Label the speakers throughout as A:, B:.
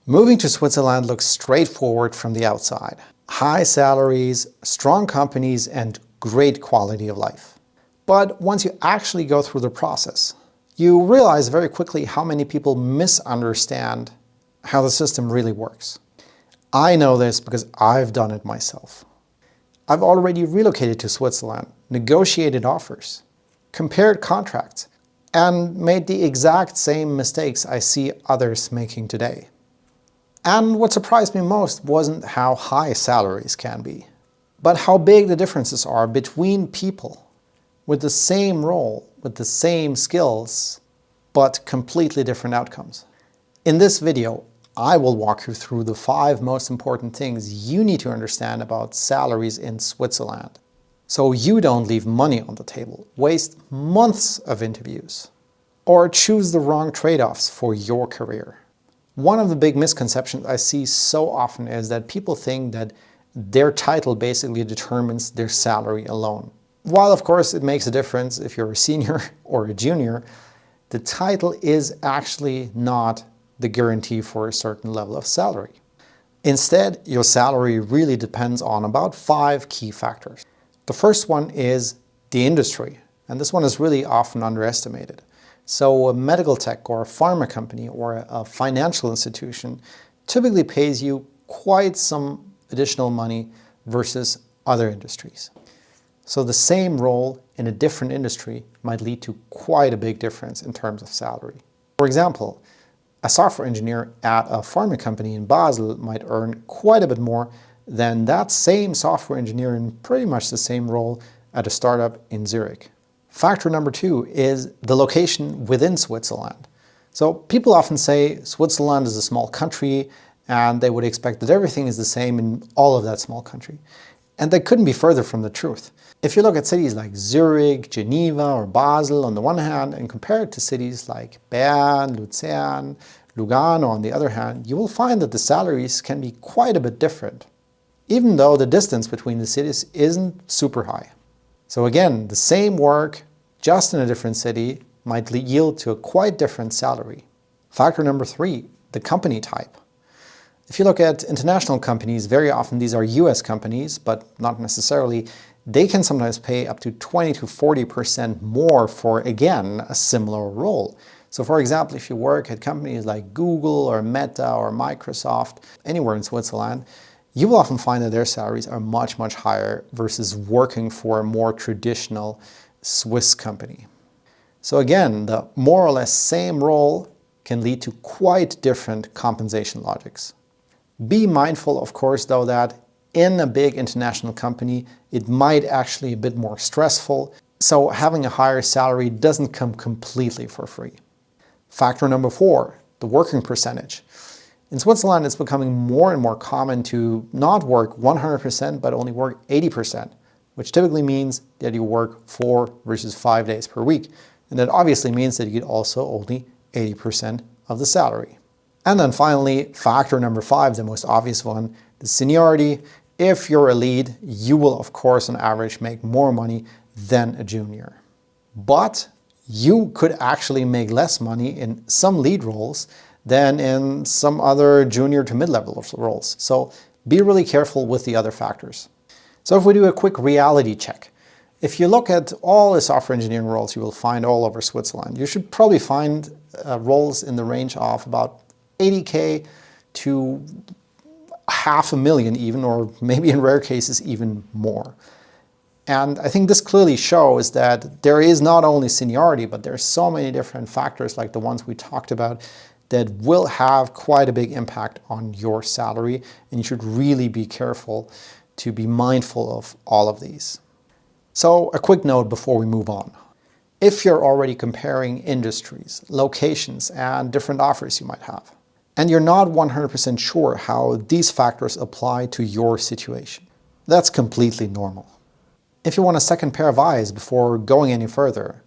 A: Moving to Switzerland looks straightforward from the outside. High salaries, strong companies, and great quality of life. But once you actually go through the process, you realize very quickly how many people misunderstand how the system really works. I know this because I've done it myself. I've already relocated to Switzerland, negotiated offers, compared contracts, and made the exact same mistakes I see others making today. And what surprised me most wasn't how high salaries can be, but how big the differences are between people with the same role, with the same skills, but completely different outcomes. In this video, I will walk you through the 5 most important things you need to understand about salaries in Switzerland, so you don't leave money on the table, waste months of interviews, or choose the wrong trade-offs for your career. One of the big misconceptions I see so often is that people think that their title basically determines their salary alone. While of course it makes a difference if you're a senior or a junior, the title is actually not the guarantee for a certain level of salary. Instead, your salary really depends on about 5 key factors. The first one is the industry, and this one is really often underestimated. So a medical tech or a pharma company or a financial institution typically pays you quite some additional money versus other industries. So the same role in a different industry might lead to quite a big difference in terms of salary. For example, a software engineer at a pharma company in Basel might earn quite a bit more than that same software engineer in pretty much the same role at a startup in Zurich. Factor number 2 is the location within Switzerland. So people often say Switzerland is a small country and they would expect that everything is the same in all of that small country. And that couldn't be further from the truth. If you look at cities like Zurich, Geneva, or Basel on the one hand and compare it to cities like Bern, Luzern, Lugano on the other hand, you will find that the salaries can be quite a bit different, even though the distance between the cities isn't super high. So again, the same work, just in a different city, might yield to a quite different salary. Factor number 3, the company type. If you look at international companies, very often these are US companies, but not necessarily, they can sometimes pay up to 20 to 40% more for, again, a similar role. So for example, if you work at companies like Google or Meta or Microsoft, anywhere in Switzerland, you will often find that their salaries are much, much higher versus working for a more traditional Swiss company. So again, the more or less same role can lead to quite different compensation logics. Be mindful, of course, though, that in a big international company, it might actually be a bit more stressful, so having a higher salary doesn't come completely for free. Factor number 4, the working percentage. In Switzerland, it's becoming more and more common to not work 100% but only work 80%, which typically means that you work 4 versus 5 days per week. And that obviously means that you get also only 80% of the salary. And then finally, factor number 5, the most obvious one, the seniority. If you're a lead, you will of course on average make more money than a junior. But you could actually make less money in some lead roles than in some other junior to mid-level roles. So be really careful with the other factors. So if we do a quick reality check, if you look at all the software engineering roles you will find all over Switzerland, you should probably find roles in the range of about 80K to 500,000 even, or maybe in rare cases even more. And I think this clearly shows that there is not only seniority, but there's so many different factors like the ones we talked about that will have quite a big impact on your salary, and you should really be careful to be mindful of all of these. So a quick note before we move on. If you're already comparing industries, locations, and different offers you might have, and you're not 100% sure how these factors apply to your situation, that's completely normal. If you want a second pair of eyes before going any further,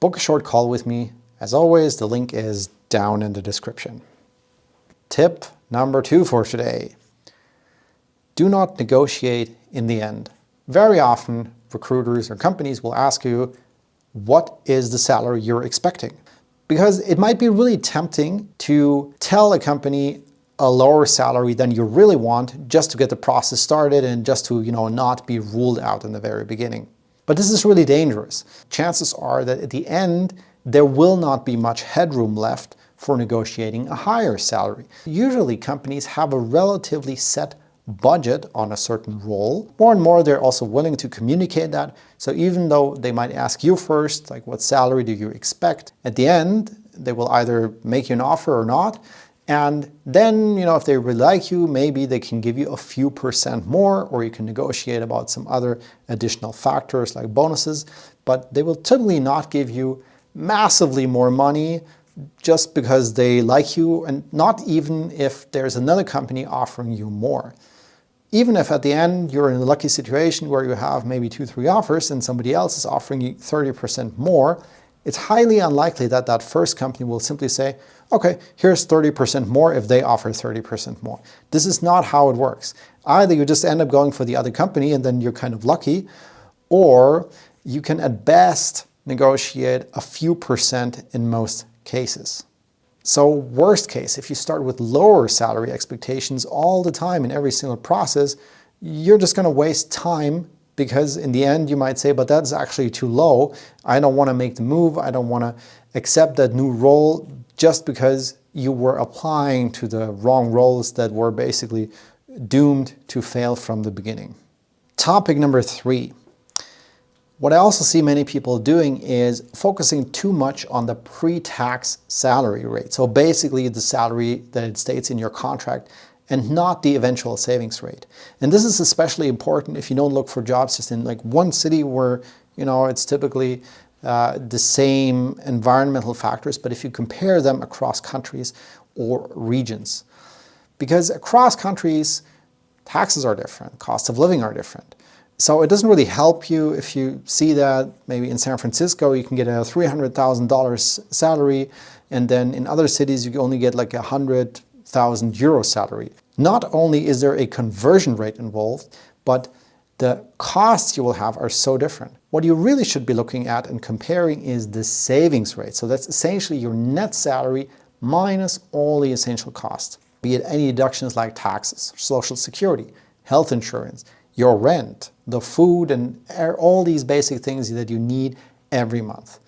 A: book a short call with me. As always, the link is down in the description. Tip number 2 for today. Do not negotiate in the end. Very often, recruiters or companies will ask you, what is the salary you're expecting? Because it might be really tempting to tell a company, a lower salary than you really want just to get the process started and just to, not be ruled out in the very beginning. But this is really dangerous. Chances are that at the end, there will not be much headroom left for negotiating a higher salary. Usually companies have a relatively set budget on a certain role. More and more, they're also willing to communicate that. So even though they might ask you first, like, what salary do you expect? At the end, they will either make you an offer or not. And then, if they really like you, maybe they can give you a few percent more, or you can negotiate about some other additional factors like bonuses. But they will typically not give you massively more money just because they like you, and not even if there's another company offering you more. Even if at the end you're in a lucky situation where you have maybe 2-3 offers and somebody else is offering you 30% more, it's highly unlikely that that first company will simply say, okay, here's 30% more if they offer 30% more. This is not how it works. Either you just end up going for the other company and then you're kind of lucky, or you can at best negotiate a few percent in most cases. So worst case, if you start with lower salary expectations all the time in every single process, you're just going to waste time, because in the end you might say, but that's actually too low. I don't want to make the move. I don't want to accept that new role just because you were applying to the wrong roles that were basically doomed to fail from the beginning. Topic number 3. What I also see many people doing is focusing too much on the pre-tax salary rate. So basically the salary that it states in your contract and not the eventual savings rate. And this is especially important if you don't look for jobs just in like one city where, it's typically the same environmental factors, but if you compare them across countries or regions. Because across countries, taxes are different, cost of living are different. So it doesn't really help you if you see that maybe in San Francisco you can get a $300,000 salary, and then in other cities you only get like a €100,000 salary. Not only is there a conversion rate involved, but the costs you will have are so different. What you really should be looking at and comparing is the savings rate. So that's essentially your net salary minus all the essential costs, be it any deductions like taxes, social security, health insurance, your rent, the food, and all these basic things that you need every month.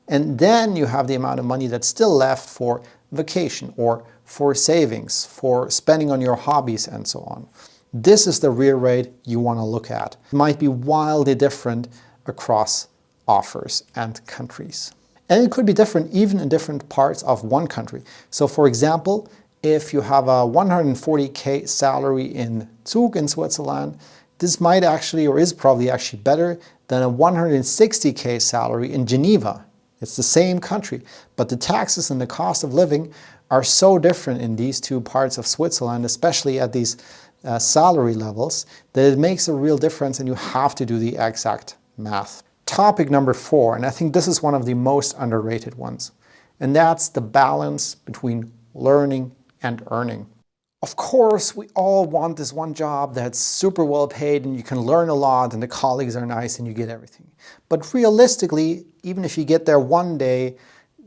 A: And then you have the amount of money that's still left for vacation or for savings, for spending on your hobbies and so on. This is the real rate you want to look at. It might be wildly different across offers and countries. And it could be different even in different parts of one country. So for example, if you have a 140K salary in Zug in Switzerland, this might actually, or is probably actually better than a 160K salary in Geneva. It's the same country, but the taxes and the cost of living are so different in these two parts of Switzerland, especially at these salary levels, that it makes a real difference and you have to do the exact math. Topic number 4, and I think this is one of the most underrated ones, and that's the balance between learning and earning. Of course, we all want this one job that's super well paid and you can learn a lot and the colleagues are nice and you get everything. But realistically, even if you get there one day,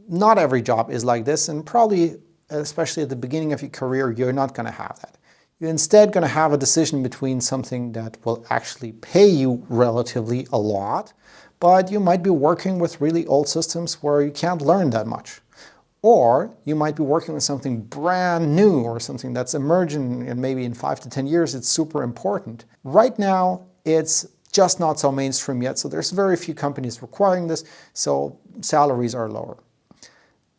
A: not every job is like this, and probably, especially at the beginning of your career, you're not going to have that. You're instead going to have a decision between something that will actually pay you relatively a lot, but you might be working with really old systems where you can't learn that much. Or you might be working with something brand new or something that's emerging, and maybe in 5 to 10 years it's super important. Right now it's just not so mainstream yet, so there's very few companies requiring this, so salaries are lower.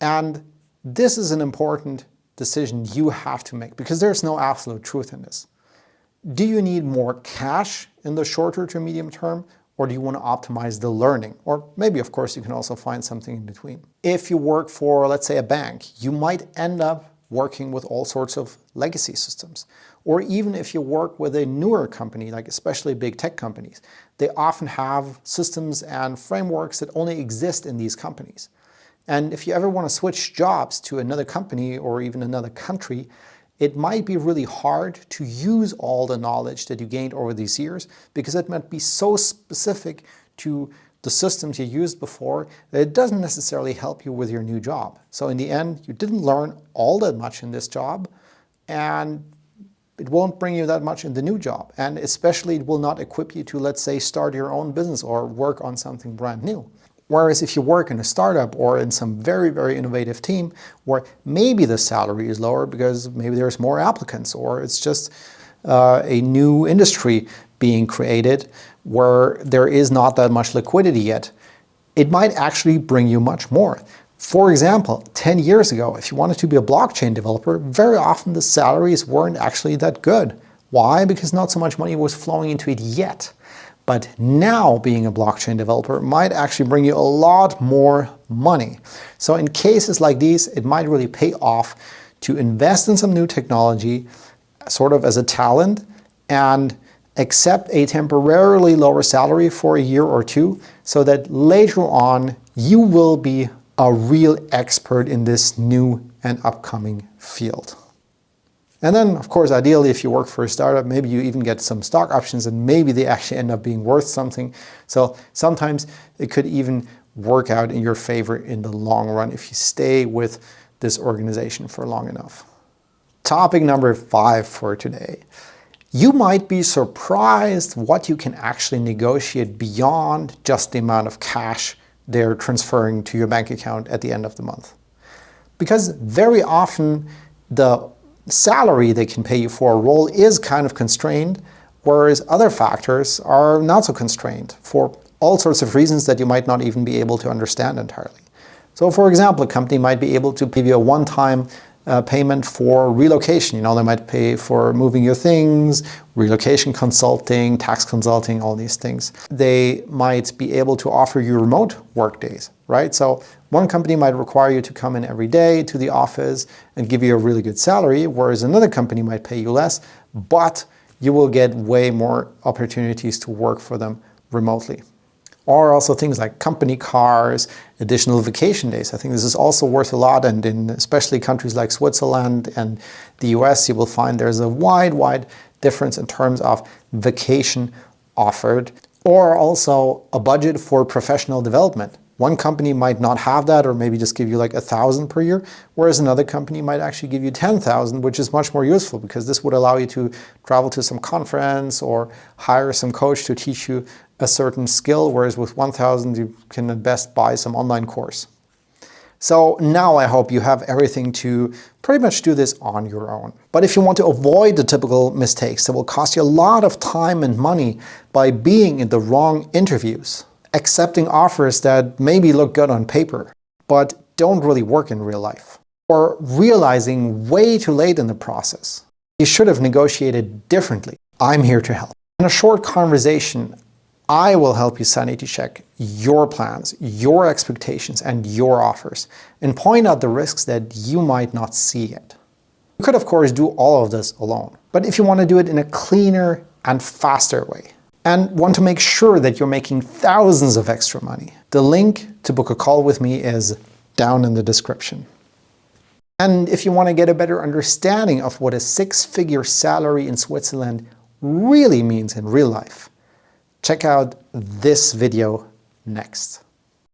A: And this is an important decision you have to make, because there's no absolute truth in this. Do you need more cash in the shorter to medium term, or do you want to optimize the learning? Or maybe, of course, you can also find something in between. If you work for, let's say, a bank, you might end up working with all sorts of legacy systems. Or even if you work with a newer company, like especially big tech companies, they often have systems and frameworks that only exist in these companies. And if you ever want to switch jobs to another company or even another country, it might be really hard to use all the knowledge that you gained over these years, because it might be so specific to the systems you used before that it doesn't necessarily help you with your new job. So in the end, you didn't learn all that much in this job, and it won't bring you that much in the new job. And especially it will not equip you to, let's say, start your own business or work on something brand new. Whereas if you work in a startup or in some very, very innovative team where maybe the salary is lower because maybe there's more applicants, or it's just a new industry being created where there is not that much liquidity yet, it might actually bring you much more. For example, 10 years ago, if you wanted to be a blockchain developer, very often the salaries weren't actually that good. Why? Because not so much money was flowing into it yet. But now being a blockchain developer might actually bring you a lot more money. So in cases like these, it might really pay off to invest in some new technology, sort of as a talent, and accept a temporarily lower salary for a year or two, so that later on you will be a real expert in this new and upcoming field. And then, of course, ideally, if you work for a startup, maybe you even get some stock options and maybe they actually end up being worth something. So sometimes it could even work out in your favor in the long run if you stay with this organization for long enough. Topic number 5 for today. You might be surprised what you can actually negotiate beyond just the amount of cash they're transferring to your bank account at the end of the month. Because very often the salary they can pay you for a role is kind of constrained, whereas other factors are not so constrained for all sorts of reasons that you might not even be able to understand entirely. So for example, a company might be able to give you a one-time payment for relocation. They might pay for moving your things, relocation consulting, tax consulting, all these things. They might be able to offer you remote work days, right? So one company might require you to come in every day to the office and give you a really good salary, whereas another company might pay you less, but you will get way more opportunities to work for them remotely. Or also things like company cars, additional vacation days. I think this is also worth a lot, and in especially countries like Switzerland and the US, you will find there's a wide difference in terms of vacation offered. Or also a budget for professional development. One company might not have that, or maybe just give you like 1,000 per year, whereas another company might actually give you 10,000, which is much more useful because this would allow you to travel to some conference or hire some coach to teach you a certain skill, whereas with 1,000 you can at best buy some online course. So now I hope you have everything to pretty much do this on your own. But if you want to avoid the typical mistakes that will cost you a lot of time and money by being in the wrong interviews, accepting offers that maybe look good on paper, but don't really work in real life, or realizing way too late in the process you should have negotiated differently, I'm here to help. In a short conversation, I will help you sanity check your plans, your expectations, and your offers, and point out the risks that you might not see yet. You could, of course, do all of this alone, but if you want to do it in a cleaner and faster way, and want to make sure that you're making thousands of extra money, the link to book a call with me is down in the description. And if you want to get a better understanding of what a 6-figure salary in Switzerland really means in real life, check out this video next.